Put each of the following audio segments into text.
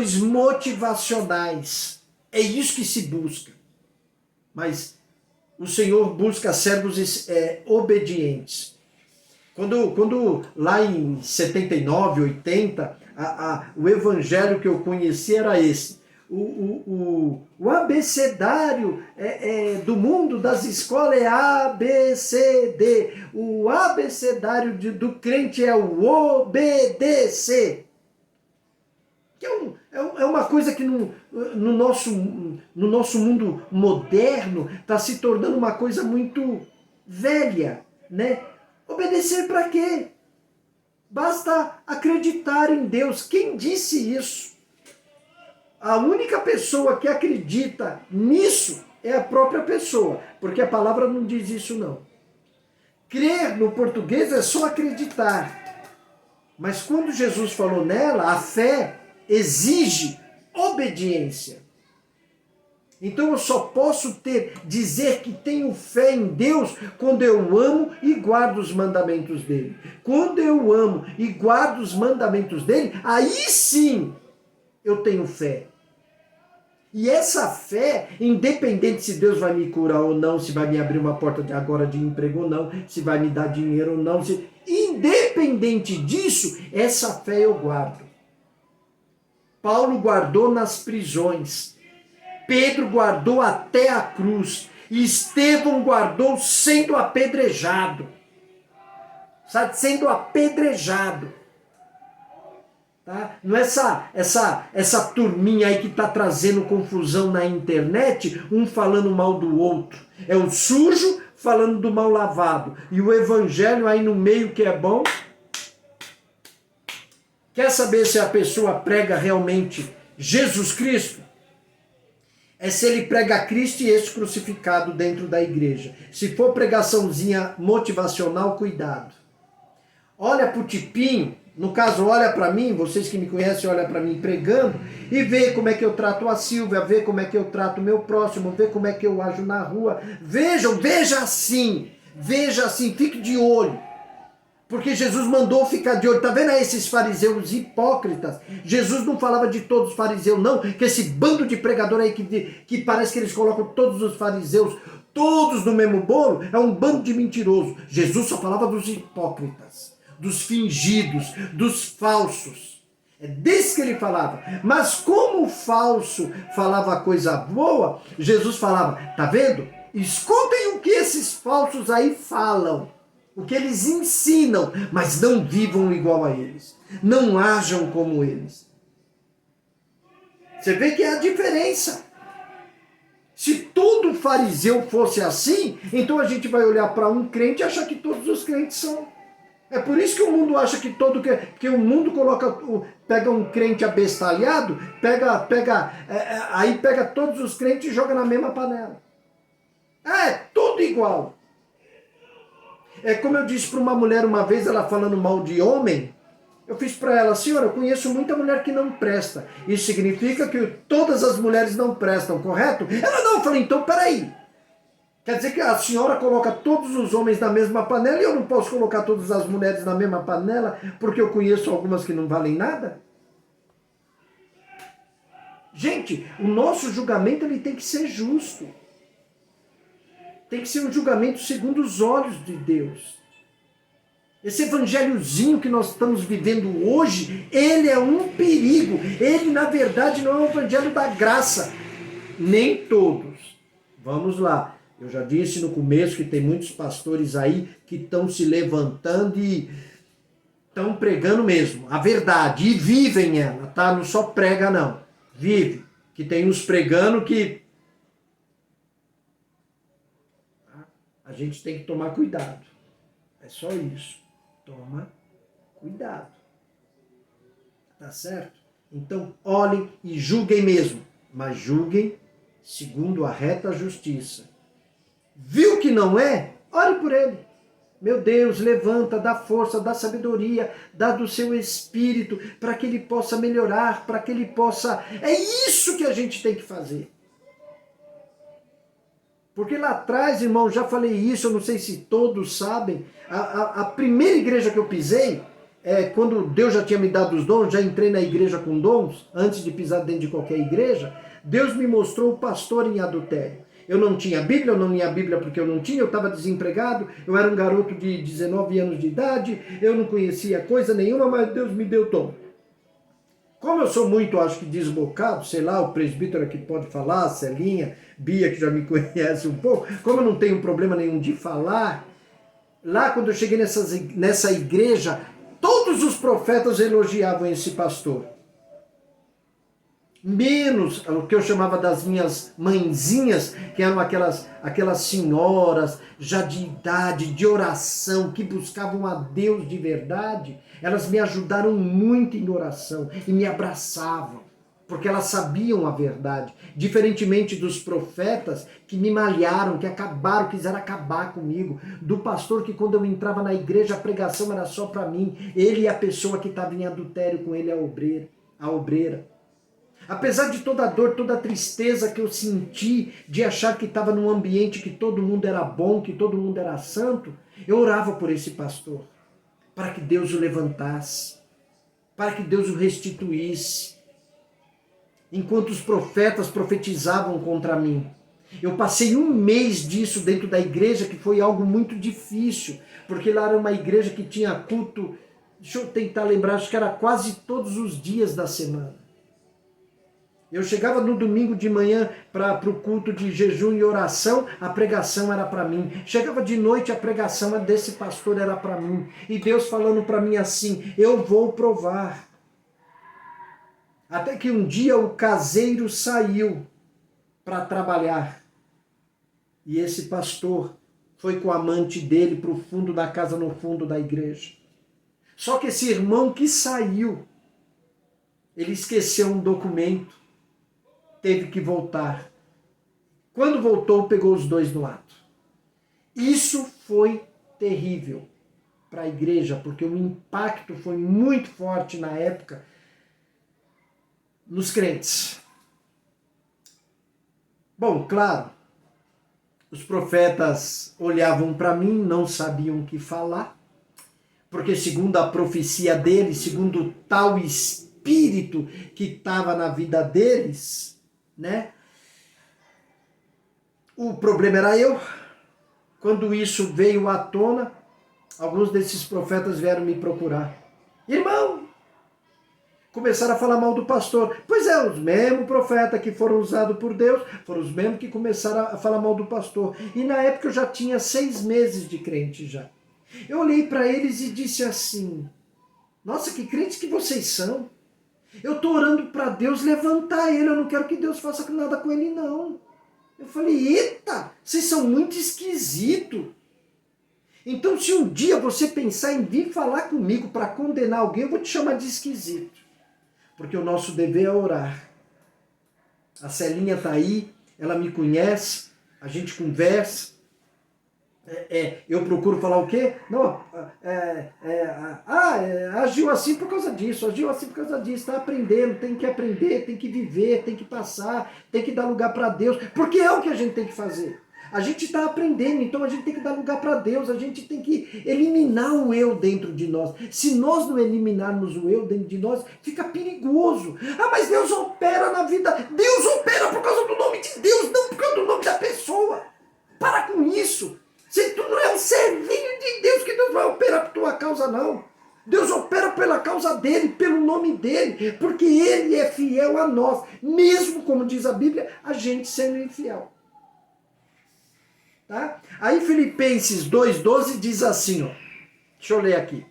pregadores motivacionais. É isso que se busca. Mas o Senhor busca servos obedientes. Quando lá em 79, 80, o evangelho que eu conheci era esse. O abecedário do mundo, das escolas, é A, B, C, D. O abecedário do crente é o obedecer. Que é uma coisa que no nosso mundo moderno está se tornando uma coisa muito velha, né? Obedecer para quê? Basta acreditar em Deus. Quem disse isso? A única pessoa que acredita nisso é a própria pessoa, porque a palavra não diz isso não. Crer no português é só acreditar. Mas quando Jesus falou nela, a fé exige obediência. Então eu só posso dizer que tenho fé em Deus quando eu amo e guardo os mandamentos dele. Quando eu amo e guardo os mandamentos dele, aí sim eu tenho fé. E essa fé, independente se Deus vai me curar ou não, se vai me abrir uma porta agora de emprego ou não, se vai me dar dinheiro ou não, independente disso, essa fé eu guardo. Paulo guardou nas prisões, Pedro guardou até a cruz, e Estevão guardou sendo apedrejado. Sabe, sendo apedrejado. Tá? Não é essa turminha aí que está trazendo confusão na internet, um falando mal do outro. É o sujo falando do mal lavado. E o evangelho aí no meio que é bom. Quer saber se a pessoa prega realmente Jesus Cristo? É se ele prega Cristo e esse crucificado dentro da igreja. Se for pregaçãozinha motivacional, cuidado. Olha pro tipinho, no caso olha para mim, vocês que me conhecem olham para mim pregando, e vê como é que eu trato a Silvia, vê como é que eu trato o meu próximo, vê como é que eu ajo na rua. Veja assim, fique de olho. Porque Jesus mandou ficar de olho. Tá vendo aí esses fariseus hipócritas? Jesus não falava de todos os fariseus, não. Que esse bando de pregador aí que parece que eles colocam todos os fariseus, todos no mesmo bolo, é um bando de mentiroso. Jesus só falava dos hipócritas, dos fingidos, dos falsos. É desse que ele falava. Mas como o falso falava coisa boa, Jesus falava, tá vendo? Escutem o que esses falsos aí falam. O que eles ensinam, mas não vivam igual a eles. Não ajam como eles. Você vê que é a diferença. Se todo fariseu fosse assim, então a gente vai olhar para um crente e achar que todos os crentes são. É por isso que o mundo acha que que o mundo pega um crente abestalhado, aí pega todos os crentes e joga na mesma panela. É tudo igual. É como eu disse para uma mulher uma vez, ela falando mal de homem, eu fiz para ela, senhora, eu conheço muita mulher que não presta. Isso significa que todas as mulheres não prestam, correto? Ela não, eu falei, então peraí. Quer dizer que a senhora coloca todos os homens na mesma panela e eu não posso colocar todas as mulheres na mesma panela porque eu conheço algumas que não valem nada? Gente, o nosso julgamento ele tem que ser justo. Tem que ser um julgamento segundo os olhos de Deus. Esse evangelhozinho que nós estamos vivendo hoje, ele é um perigo. Ele, na verdade, não é um evangelho da graça. Nem todos. Vamos lá. Eu já disse no começo que tem muitos pastores aí que estão se levantando e estão pregando mesmo a verdade. E vivem ela, tá? Não só prega, não. Vive. Que tem uns pregando que a gente tem que tomar cuidado. É só isso. Toma cuidado. Tá certo? Então, olhem e julguem mesmo. Mas julguem segundo a reta justiça. Viu que não é? Ore por ele. Meu Deus, levanta, dá força, dá sabedoria, dá do seu espírito, para que ele possa melhorar, para que ele possa... É isso que a gente tem que fazer. Porque lá atrás, irmão, já falei isso, eu não sei se todos sabem, a primeira igreja que eu pisei, quando Deus já tinha me dado os dons, já entrei na igreja com dons, antes de pisar dentro de qualquer igreja, Deus me mostrou o pastor em adultério. Eu não tinha Bíblia, eu não lia a Bíblia porque eu não tinha, eu estava desempregado, eu era um garoto de 19 anos de idade, eu não conhecia coisa nenhuma, mas Deus me deu dom. Como eu sou muito, acho que desbocado, sei lá, o presbítero aqui pode falar, Celinha, Bia que já me conhece um pouco, como eu não tenho problema nenhum de falar, lá quando eu cheguei nessa igreja, todos os profetas elogiavam esse pastor. Menos o que eu chamava das minhas mãezinhas, que eram aquelas senhoras já de idade, de oração, que buscavam a Deus de verdade. Elas me ajudaram muito em oração e me abraçavam, porque elas sabiam a verdade. Diferentemente dos profetas que me malharam, que acabaram, quiseram acabar comigo. Do pastor que quando eu entrava na igreja a pregação era só para mim. Ele e a pessoa que estava em adultério com ele, a obreira. Apesar de toda a dor, toda a tristeza que eu senti de achar que estava num ambiente que todo mundo era bom, que todo mundo era santo, eu orava por esse pastor, para que Deus o levantasse, para que Deus o restituísse. Enquanto os profetas profetizavam contra mim, eu passei um mês disso dentro da igreja, que foi algo muito difícil, porque lá era uma igreja que tinha culto, deixa eu tentar lembrar, acho que era quase todos os dias da semana. Eu chegava no domingo de manhã para o culto de jejum e oração, a pregação era para mim. Chegava de noite, a pregação desse pastor era para mim. E Deus falando para mim assim, eu vou provar. Até que um dia o caseiro saiu para trabalhar. E esse pastor foi com o amante dele para o fundo da casa, no fundo da igreja. Só que esse irmão que saiu, ele esqueceu um documento. Teve que voltar. Quando voltou, pegou os dois no ato. Isso foi terrível para a igreja, porque o impacto foi muito forte na época nos crentes. Bom, claro, os profetas olhavam para mim, não sabiam o que falar, porque segundo a profecia deles, segundo o tal espírito que estava na vida deles, né? O problema era eu. Quando isso veio à tona, alguns desses profetas vieram me procurar. Irmão, começaram a falar mal do pastor. Pois é, os mesmos profetas que foram usados por Deus, foram os mesmos que começaram a falar mal do pastor. E na época eu já tinha 6 meses de crente já. Eu olhei para eles e disse assim, nossa, que crentes que vocês são. Eu estou orando para Deus levantar ele, eu não quero que Deus faça nada com ele, não. Eu falei, eita, vocês são muito esquisitos. Então, se um dia você pensar em vir falar comigo para condenar alguém, eu vou te chamar de esquisito. Porque o nosso dever é orar. A Celinha está aí, ela me conhece, a gente conversa. Eu procuro falar o quê? Não, agiu assim por causa disso, agiu assim por causa disso, está aprendendo, tem que aprender, tem que viver, tem que passar, tem que dar lugar para Deus, porque é o que a gente tem que fazer. A gente está aprendendo, então a gente tem que dar lugar para Deus, a gente tem que eliminar o eu dentro de nós. Se nós não eliminarmos o eu dentro de nós, fica perigoso. Ah, mas Deus opera na vida, Deus opera por causa do nome de Deus, não por causa do nome da pessoa. Para com isso. Se tu não é um servinho de Deus, que Deus vai operar por tua causa, não. Deus opera pela causa dele, pelo nome dele, porque ele é fiel a nós, mesmo, como diz a Bíblia, a gente sendo infiel. Tá? Aí Filipenses 2,12 diz assim, ó, deixa eu ler aqui.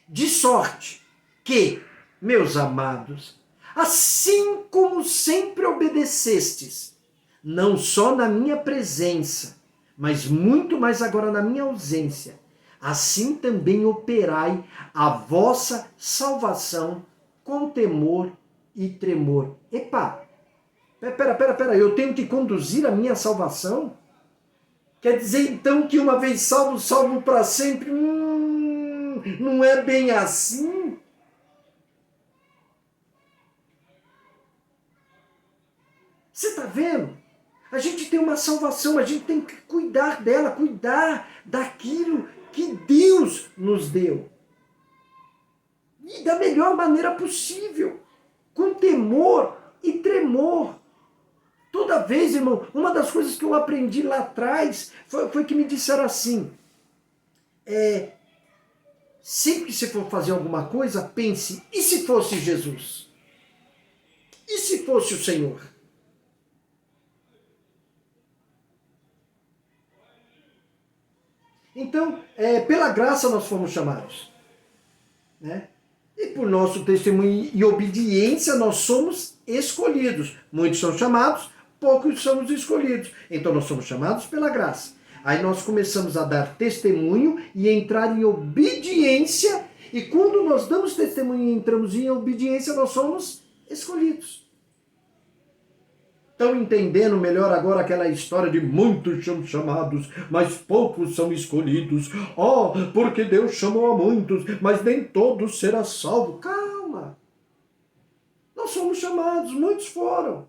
De sorte que, meus amados, assim como sempre obedecestes, não só na minha presença, mas muito mais agora na minha ausência, assim também operai a vossa salvação com temor e tremor. Epa, pera, eu tenho que conduzir a minha salvação? Quer dizer então que uma vez salvo, salvo para sempre? Não é bem assim? Você está vendo? A gente tem uma salvação, a gente tem que cuidar dela, cuidar daquilo que Deus nos deu. e da melhor maneira possível, com temor e tremor. Toda vez, irmão, uma das coisas que eu aprendi lá atrás foi que me disseram assim, sempre que você for fazer alguma coisa, pense, e se fosse Jesus? E se fosse o Senhor? Então, pela graça nós fomos chamados, né? E por nosso testemunho e obediência nós somos escolhidos. Muitos são chamados, poucos somos escolhidos. Então nós somos chamados pela graça. Aí nós começamos a dar testemunho e entrar em obediência. E quando nós damos testemunho e entramos em obediência, nós somos escolhidos. Estão entendendo melhor agora aquela história de muitos são chamados, mas poucos são escolhidos. Oh, porque Deus chamou a muitos, mas nem todos serão salvos. Calma! Nós somos chamados, muitos foram,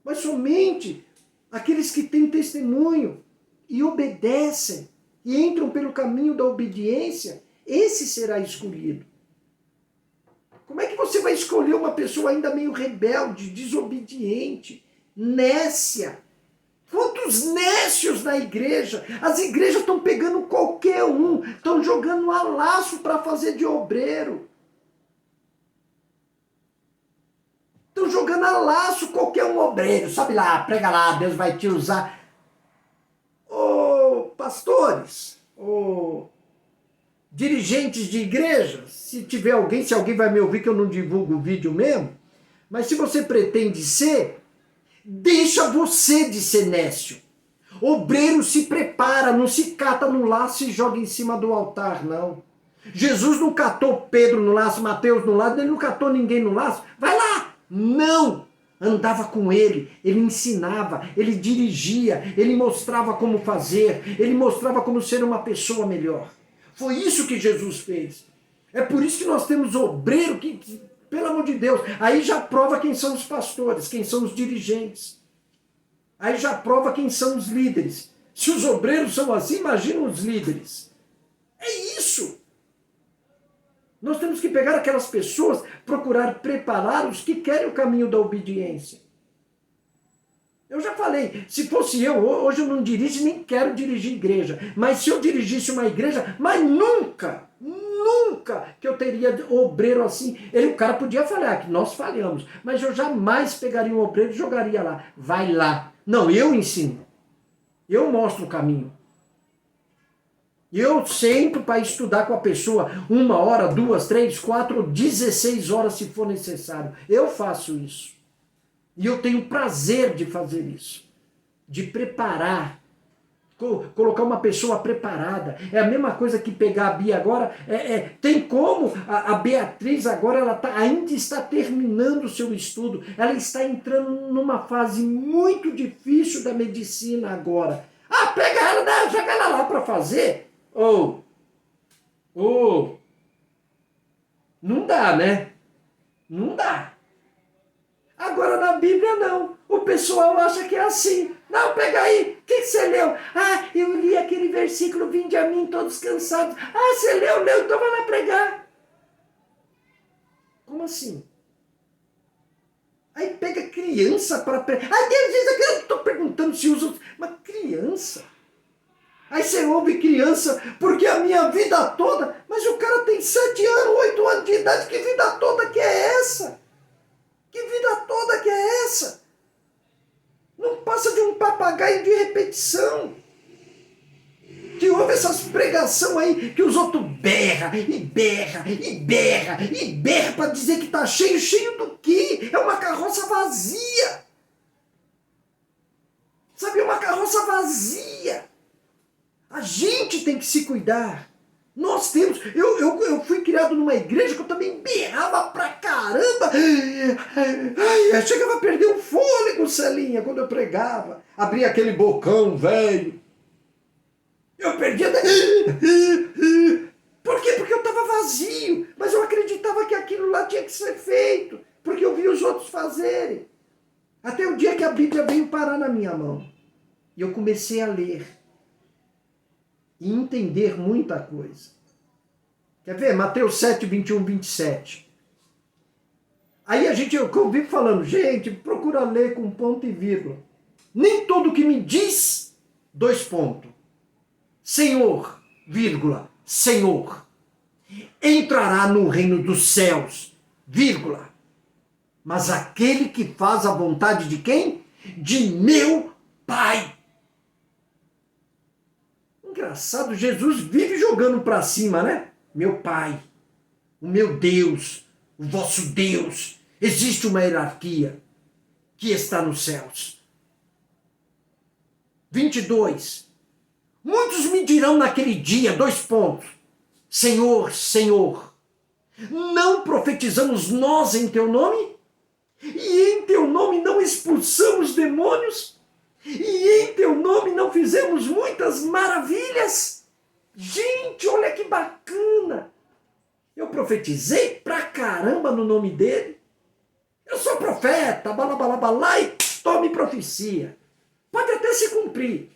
mas somente aqueles que têm testemunho e obedecem e entram pelo caminho da obediência, esse será escolhido. Como é que você vai escolher uma pessoa ainda meio rebelde, desobediente, nécia? Quantos nécios na igreja? As igrejas estão pegando qualquer um, estão jogando a laço para fazer de obreiro. Estão jogando a laço qualquer um obreiro. Sabe lá, prega lá, Deus vai te usar. Ô pastores, ô dirigentes de igreja, se tiver alguém, se alguém vai me ouvir que eu não divulgo o vídeo mesmo, mas se você pretende ser, deixa você de ser nécio. Obreiro se prepara, não se cata no laço e joga em cima do altar, não. Jesus não catou Pedro no laço, Mateus no laço, ele não catou ninguém no laço. Vai lá! Não! Andava com ele ensinava, ele dirigia, ele mostrava como fazer, ele mostrava como ser uma pessoa melhor. Foi isso que Jesus fez. É por isso que nós temos obreiro que pelo amor de Deus, aí já prova quem são os pastores, quem são os dirigentes. Aí já prova quem são os líderes. Se os obreiros são assim, imagina os líderes. É isso. Nós temos que pegar aquelas pessoas, procurar preparar os que querem o caminho da obediência. Eu já falei, se fosse eu, hoje eu não dirijo nem quero dirigir igreja. Mas se eu dirigisse uma igreja, mas nunca que eu teria obreiro assim. O cara podia falhar, que nós falhamos. Mas eu jamais pegaria um obreiro e jogaria lá. Vai lá. Não, eu ensino. Eu mostro o caminho. Eu sento para estudar com a pessoa 1 hora, 2, 3, 4, 16 horas se for necessário. Eu faço isso. E eu tenho prazer de fazer isso. De preparar. Colocar uma pessoa preparada. É a mesma coisa que pegar a Bia agora. Tem como a Beatriz agora ainda está terminando o seu estudo. Ela está entrando numa fase muito difícil da medicina agora. Ah, pega ela, joga ela lá para fazer. Não dá, né? Não dá. Agora na Bíblia não. O pessoal acha que é assim. Não, pega aí. O que você leu? Ah, eu li aquele versículo, vinde a mim todos cansados. Ah, você leu, então vai lá pregar. Como assim? Aí pega criança para pregar. Ai, Deus diz aqui, eu estou perguntando se usa uma criança. Aí você ouve criança, porque a minha vida toda, mas o cara tem 7 anos, 8 anos de idade, que vida toda que é essa? Que vida toda que é essa? Não passa de um papagaio de repetição. Que ouve essas pregação aí, que os outros berra para dizer que tá cheio. Cheio do quê? É uma carroça vazia. Sabe, uma carroça vazia. A gente tem que se cuidar. Nós temos. Eu fui criado numa igreja que eu também berrava pra caramba. Eu chegava a perder o fôlego, Celinha, quando eu pregava. Abria aquele bocão velho. Eu perdia. Por quê? Porque eu estava vazio. Mas eu acreditava que aquilo lá tinha que ser feito. Porque eu via os outros fazerem. Até o dia que a Bíblia veio parar na minha mão. E eu comecei a ler. E entender muita coisa. Quer ver? Mateus 7, 21, 27. Aí eu vivo falando, gente, procura ler com ponto e vírgula. Nem todo que me diz, dois pontos, Senhor, vírgula, Senhor, entrará no reino dos céus, vírgula. Mas aquele que faz a vontade de quem? De meu Pai. Engraçado, Jesus vive jogando para cima, né? Meu Pai, o meu Deus, o vosso Deus. Existe uma hierarquia que está nos céus. 22. Muitos me dirão naquele dia, dois pontos. Senhor, Senhor, não profetizamos nós em teu nome? E em teu nome não expulsamos demônios? E em teu nome não fizemos muitas maravilhas? Gente, olha que bacana! Eu profetizei pra caramba no nome dele. Eu sou profeta, balabalabalá, e tome profecia. Pode até se cumprir.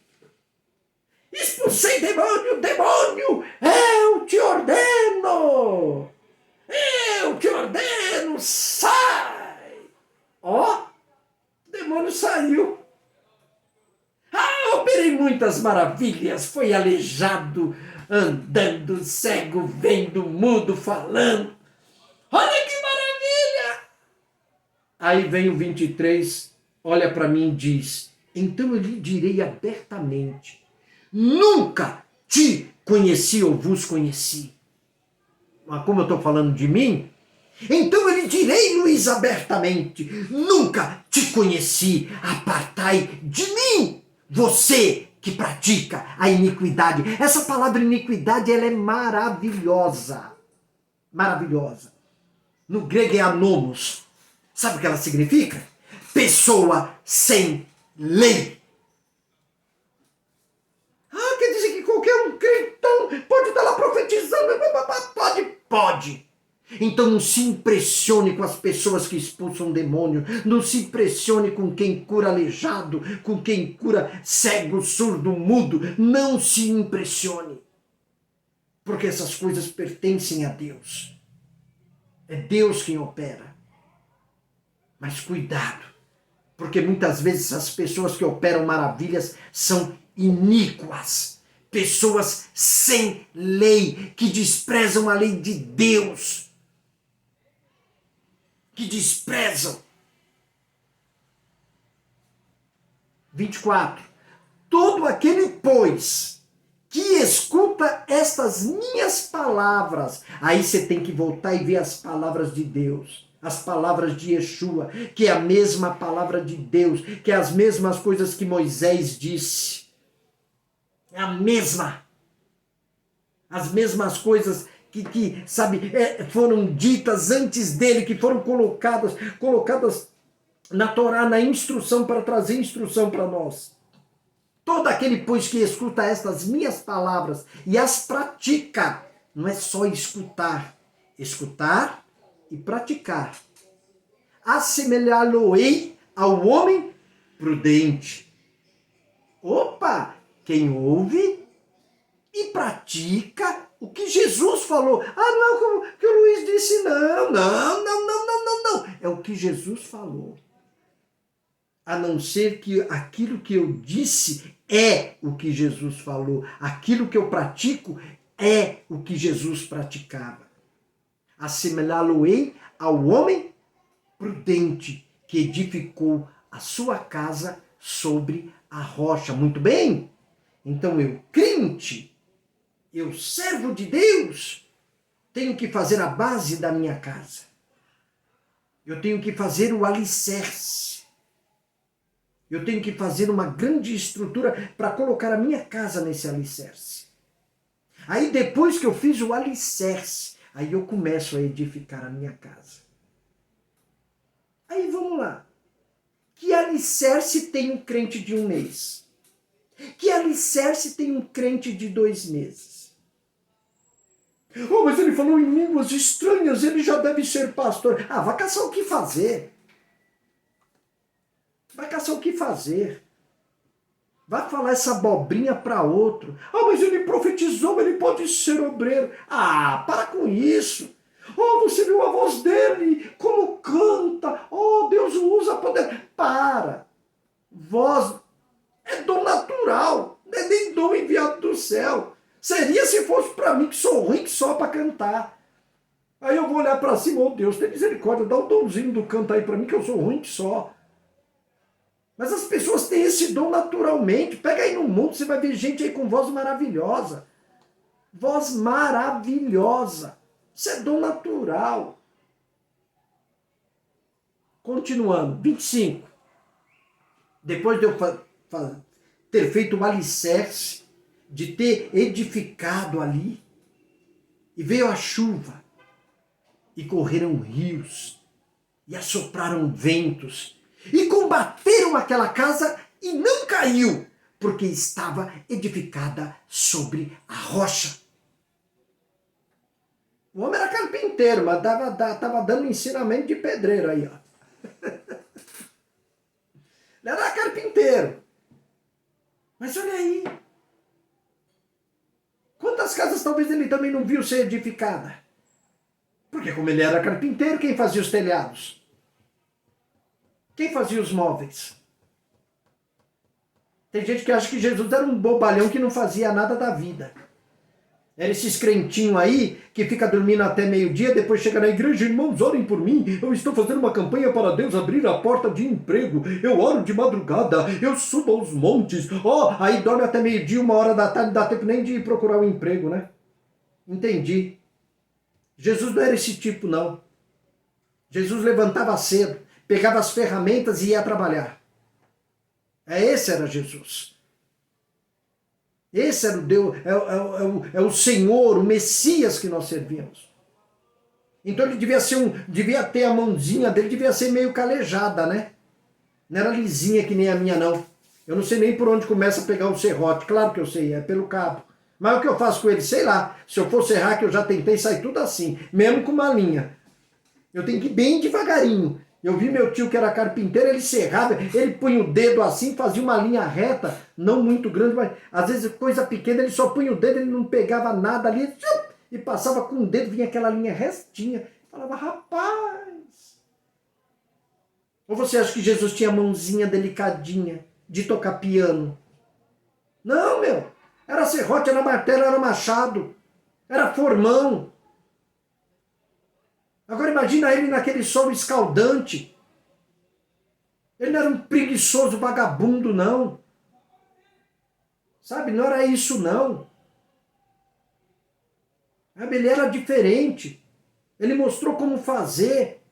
Expulsei demônio, demônio, eu te ordeno. Eu te ordeno, sai. Ó, o demônio saiu. Ah, operei muitas maravilhas, foi aleijado, andando, cego, vendo, mudo, falando. Olha que maravilha! Aí vem o 23, olha para mim e diz, então eu lhe direi abertamente, nunca te conheci ou vos conheci. Mas como eu estou falando de mim, então eu lhe direi, Luiz, abertamente, nunca te conheci, apartai de mim, você que pratica a iniquidade. Essa palavra iniquidade, ela é maravilhosa. Maravilhosa. No grego é anomos. Sabe o que ela significa? Pessoa sem lei. Ah, quer dizer que qualquer um crentão pode estar lá profetizando? Pode. Então não se impressione com as pessoas que expulsam demônio, não se impressione com quem cura aleijado, com quem cura cego, surdo, mudo, não se impressione, porque essas coisas pertencem a Deus, é Deus quem opera, mas cuidado, porque muitas vezes as pessoas que operam maravilhas são iníquas, pessoas sem lei, que desprezam a lei de Deus, que desprezam. 24. Todo aquele, pois, que escuta estas minhas palavras. Aí você tem que voltar e ver as palavras de Deus. As palavras de Yeshua, que é a mesma palavra de Deus, que é as mesmas coisas que Moisés disse. É a mesma. As mesmas coisas que sabe, foram ditas antes dele, que foram colocadas na Torá, na instrução, para trazer instrução para nós. Todo aquele, pois, que escuta estas minhas palavras e as pratica, não é só escutar e praticar. Assemelhá-lo-ei ao homem prudente. Opa! Quem ouve e pratica o que Jesus falou. Ah, não, como que o Luiz disse, não. É o que Jesus falou. A não ser que aquilo que eu disse é o que Jesus falou. Aquilo que eu pratico é o que Jesus praticava. Assemelhá-lo-ei ao homem prudente que edificou a sua casa sobre a rocha. Muito bem? Então eu, crente, eu, servo de Deus, tenho que fazer a base da minha casa. Eu tenho que fazer o alicerce. Eu tenho que fazer uma grande estrutura para colocar a minha casa nesse alicerce. Aí depois que eu fiz o alicerce, aí eu começo a edificar a minha casa. Aí vamos lá. Que alicerce tem um crente de 1 mês? Que alicerce tem um crente de 2 meses? Oh, mas ele falou em línguas estranhas, ele já deve ser pastor. Ah, vai caçar o que fazer. Vai caçar o que fazer. Vai falar essa abobrinha para outro. Ah, mas ele profetizou, ele pode ser obreiro. Ah, para com isso. Oh, você viu a voz dele, como canta. Oh, Deus o usa poder. Para. Voz é dom natural, não é nem dom enviado do céu. Seria se fosse para mim, que sou ruim que só para cantar. Aí eu vou olhar para cima, oh Deus, tem misericórdia, dá um domzinho do canto aí para mim, que eu sou ruim que só. Mas as pessoas têm esse dom naturalmente. Pega aí no mundo, você vai ver gente aí com voz maravilhosa. Voz maravilhosa. Isso é dom natural. Continuando, 25. Depois de eu ter feito o alicerce, de ter edificado ali, e veio a chuva, e correram rios, e assopraram ventos, e combateram aquela casa, e não caiu, porque estava edificada sobre a rocha. O homem era carpinteiro, mas estava dando ensinamento de pedreiro aí, ó. Ele era carpinteiro. Mas olha aí. Quantas casas talvez ele também não viu ser edificada? Porque como ele era carpinteiro, quem fazia os telhados? Quem fazia os móveis? Tem gente que acha que Jesus era um bobalhão que não fazia nada da vida. Era esses crentinhos aí que fica dormindo até meio-dia, depois chega na igreja, irmãos, orem por mim, eu estou fazendo uma campanha para Deus abrir a porta de emprego, eu oro de madrugada, eu subo aos montes, aí dorme até meio-dia, 1h da tarde, não dá tempo nem de ir procurar um emprego, né? Entendi. Jesus não era esse tipo, não. Jesus levantava cedo, pegava as ferramentas e ia trabalhar. Esse era Jesus. Esse era o Deus, é o Senhor, o Messias que nós servimos. Então ele devia ter a mãozinha dele, devia ser meio calejada, né? Não era lisinha que nem a minha, não. Eu não sei nem por onde começa a pegar o serrote. Claro que eu sei, é pelo cabo. Mas o que eu faço com ele? Sei lá. Se eu for serrar, que eu já tentei, sai tudo assim. Mesmo com uma linha. Eu tenho que ir bem devagarinho. Eu vi meu tio que era carpinteiro, ele serrava, ele punha o dedo assim, fazia uma linha reta, não muito grande, mas às vezes coisa pequena, ele só punha o dedo, ele não pegava nada ali, e passava com o dedo, vinha aquela linha restinha. Falava, rapaz... Ou você acha que Jesus tinha mãozinha delicadinha de tocar piano? Não, meu. Era serrote, era martelo, era machado. Era formão. Agora imagina ele naquele sol escaldante. Ele não era um preguiçoso vagabundo, não. Sabe, não era isso, não. Ele era diferente. Ele mostrou como fazer.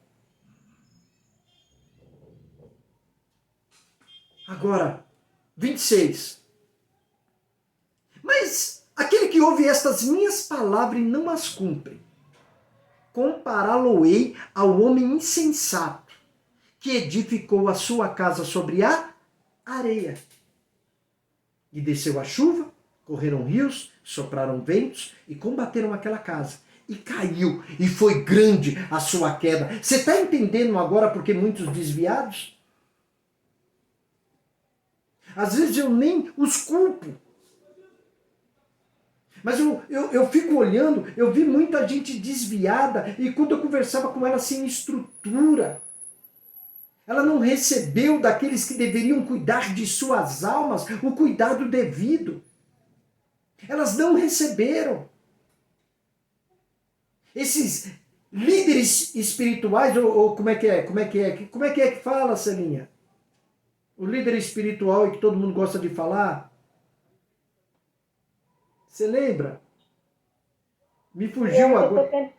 Agora, 26. Mas aquele que ouve estas minhas palavras e não as cumpre, compará-lo-ei ao homem insensato, que edificou a sua casa sobre a areia. E desceu a chuva, correram rios, sopraram ventos e combateram aquela casa. E caiu, e foi grande a sua queda. Você está entendendo agora porque muitos desviados? Às vezes eu nem os culpo. Mas eu fico olhando, eu vi muita gente desviada e quando eu conversava com ela sem estrutura, ela não recebeu daqueles que deveriam cuidar de suas almas o cuidado devido. Elas não receberam. Esses líderes espirituais, ou como é que é? Como é que fala, Celinha? O líder espiritual que todo mundo gosta de falar. Você lembra? Me fugiu agora.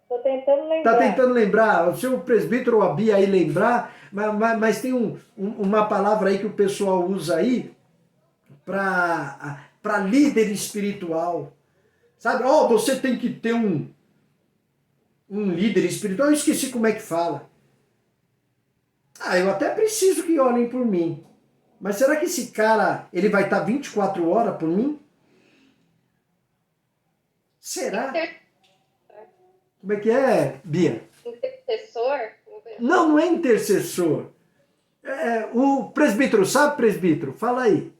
Estou tentando lembrar. Está tentando lembrar. O seu presbítero, a Bia, aí lembrar, mas tem uma palavra aí que o pessoal usa aí para líder espiritual. Sabe? Você tem que ter um líder espiritual. Eu esqueci como é que fala. Eu até preciso que olhem por mim. Mas será que esse cara, ele vai estar 24 horas por mim? Será? Como é que é, Bia? Intercessor? Não é intercessor. O presbítero, sabe, presbítero? Fala aí.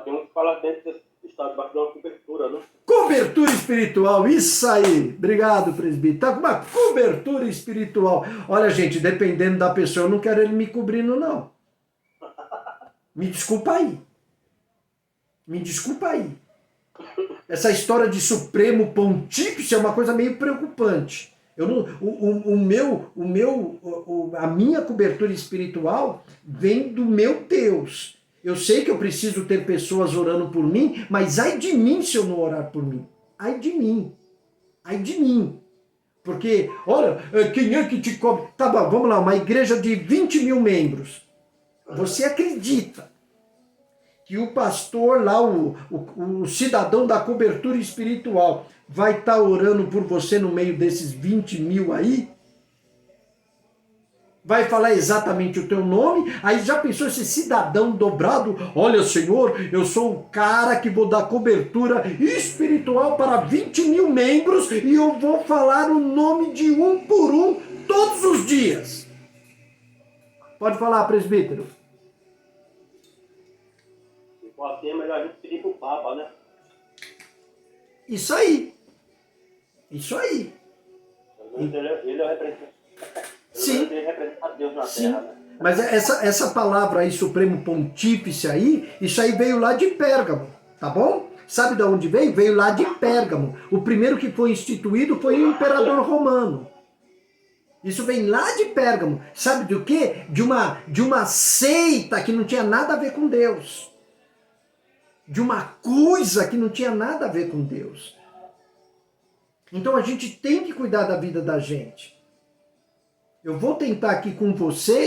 Tem um que fala dentro que está debaixo de uma cobertura, né? Cobertura espiritual, isso aí. Obrigado, presbítero. Tá com uma cobertura espiritual. Olha, gente, dependendo da pessoa, eu não quero ele me cobrindo, não. Me desculpa aí. Me desculpa aí. Essa história de Supremo Pontífice é uma coisa meio preocupante. Eu não, a minha cobertura espiritual vem do meu Deus. Eu sei que eu preciso ter pessoas orando por mim, mas ai de mim se eu não orar por mim. Ai de mim. Ai de mim. Porque, olha, quem é que te cobre? Tá bom, vamos lá, uma igreja de 20 mil membros. Você acredita que o pastor lá, o cidadão da cobertura espiritual, vai estar orando por você no meio desses 20 mil aí? Vai falar exatamente o teu nome? Aí já pensou esse cidadão dobrado? Olha, Senhor, eu sou o cara que vou dar cobertura espiritual para 20 mil membros e eu vou falar o nome de um por um todos os dias. Pode falar, presbítero. Se for assim, é melhor a gente pedir para o Papa, né? Isso aí. Isso aí. Ele é o representante. Sim. Ele representa Deus na Sim. Terra, né? Mas essa palavra aí, Supremo Pontífice aí, isso aí veio lá de Pérgamo, tá bom? Sabe de onde veio? Veio lá de Pérgamo. O primeiro que foi instituído foi o imperador romano. Isso vem lá de Pérgamo. Sabe do quê? De uma seita que não tinha nada a ver com Deus. De uma coisa que não tinha nada a ver com Deus. Então a gente tem que cuidar da vida da gente. Eu vou tentar aqui com você